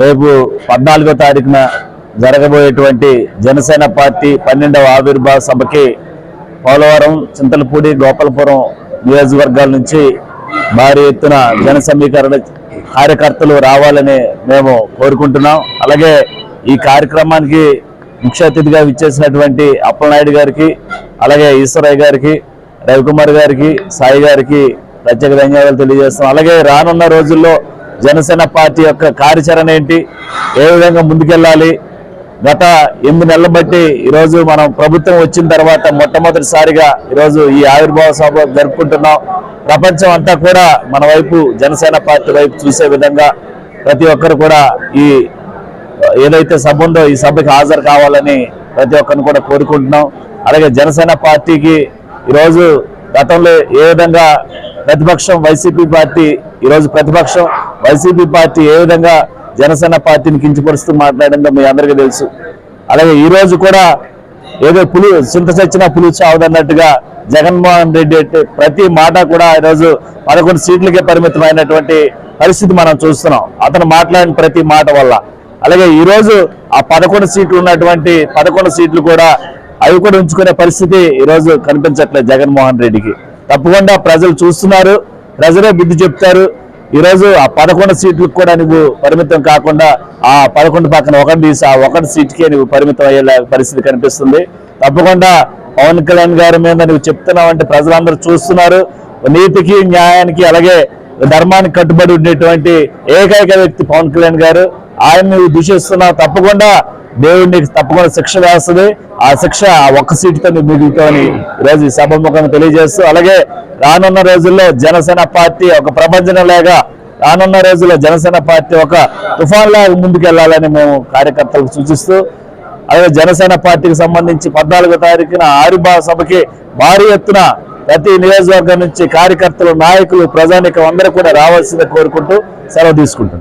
రేపు 14వ తారీఖున జరగబోయేటువంటి జనసేన పార్టీ 12వ ఆవిర్భావ సభకి పోలవరం, చింతలపూడి, గోపాలపురం నియోజకవర్గాల నుంచి భారీ ఎత్తున జన సమీకరణ కార్యకర్తలు రావాలని మేము కోరుకుంటున్నాం. అలాగే ఈ కార్యక్రమానికి ముఖ్య అతిథిగా విచ్చేసినటువంటి అప్పలనాయుడు గారికి, అలాగే ఈశ్వరయ్య గారికి, రవికుమార్ గారికి, సాయి గారికి ప్రత్యేక ధన్యవాదాలు తెలియజేస్తున్నాం. అలాగే రానున్న రోజుల్లో జనసేన పార్టీ యొక్క కార్యాచరణ ఏంటి, ఏ విధంగా ముందుకెళ్ళాలి, గత 8 నెలలు బట్టి ఈరోజు మనం ప్రభుత్వం వచ్చిన తర్వాత మొట్టమొదటిసారిగా ఈరోజు ఈ ఆవిర్భావ సభ జరుపుకుంటున్నాం. ప్రపంచం అంతా కూడా మన వైపు, జనసేన పార్టీ వైపు చూసే విధంగా ప్రతి ఒక్కరు కూడా ఈ ఏదైతే సభ ఉందో ఈ సభకి హాజరు కావాలని ప్రతి ఒక్కరిని కూడా కోరుకుంటున్నాం. అలాగే జనసేన పార్టీకి ఈరోజు గతంలో ఏ విధంగా ప్రతిపక్షం వైసీపీ పార్టీ, ఈరోజు ప్రతిపక్షం వైసీపీ పార్టీ ఏ విధంగా జనసేన పార్టీని కించపరుస్తూ మాట్లాడిందో మీ అందరికీ తెలుసు. అలాగే ఈరోజు కూడా ఏదో చింత చచ్చినా పులుసు చావదన్నట్టుగా జగన్మోహన్ రెడ్డి ప్రతి మాట కూడా ఈరోజు 11 సీట్లకే పరిమితమైనటువంటి పరిస్థితి మనం చూస్తున్నాం అతను మాట్లాడిన ప్రతి మాట వల్ల. అలాగే ఈరోజు ఆ 11 సీట్లు ఉన్నటువంటి 11 సీట్లు కూడా అవి కూడా ఉంచుకునే పరిస్థితి ఈరోజు కనిపించట్లేదు జగన్మోహన్ రెడ్డికి. తప్పకుండా ప్రజలు చూస్తున్నారు, ప్రజలే బుద్ధి చెప్తారు. ఈరోజు ఆ 11 సీట్లకు కూడా నువ్వు పరిమితం కాకుండా ఆ 11 పక్కన ఒకటి తీసి ఆ 1 సీట్కే నువ్వు పరిమితం అయ్యే పరిస్థితి కనిపిస్తుంది. తప్పకుండా పవన్ కళ్యాణ్ గారి మీద నువ్వు చెప్తున్నావంటే ప్రజలందరూ చూస్తున్నారు. నీతికి, న్యాయానికి, అలాగే ధర్మానికి కట్టుబడి ఉండేటువంటి ఏకైక వ్యక్తి పవన్ కళ్యాణ్ గారు. ఆయన నువ్వు దూషిస్తున్నావు, తప్పకుండా దేవుడిని తప్పకుండా శిక్ష వేస్తుంది. ఆ శిక్ష ఆ 1 సీటుతో నువ్వు మిగులుతావని ఈరోజు ఈ సభాముఖంగా తెలియజేస్తూ, అలాగే రానున్న రోజుల్లో జనసేన పార్టీ ఒక ప్రపంచం లాగా, రానున్న రోజుల్లో జనసేన పార్టీ ఒక తుఫాన్ లాగా ముందుకెళ్లాలని మేము కార్యకర్తలకు సూచిస్తూ, అలాగే జనసేన పార్టీకి సంబంధించి 14వ తారీఖున ఆవిర్భావ సభకి భారీ ఎత్తున ప్రతి నియోజకవర్గం నుంచి కార్యకర్తలు, నాయకులు, ప్రజానీకం అందరూ కూడా రావాల్సిందే కోరుకుంటూ సెలవు తీసుకుంటున్నాం.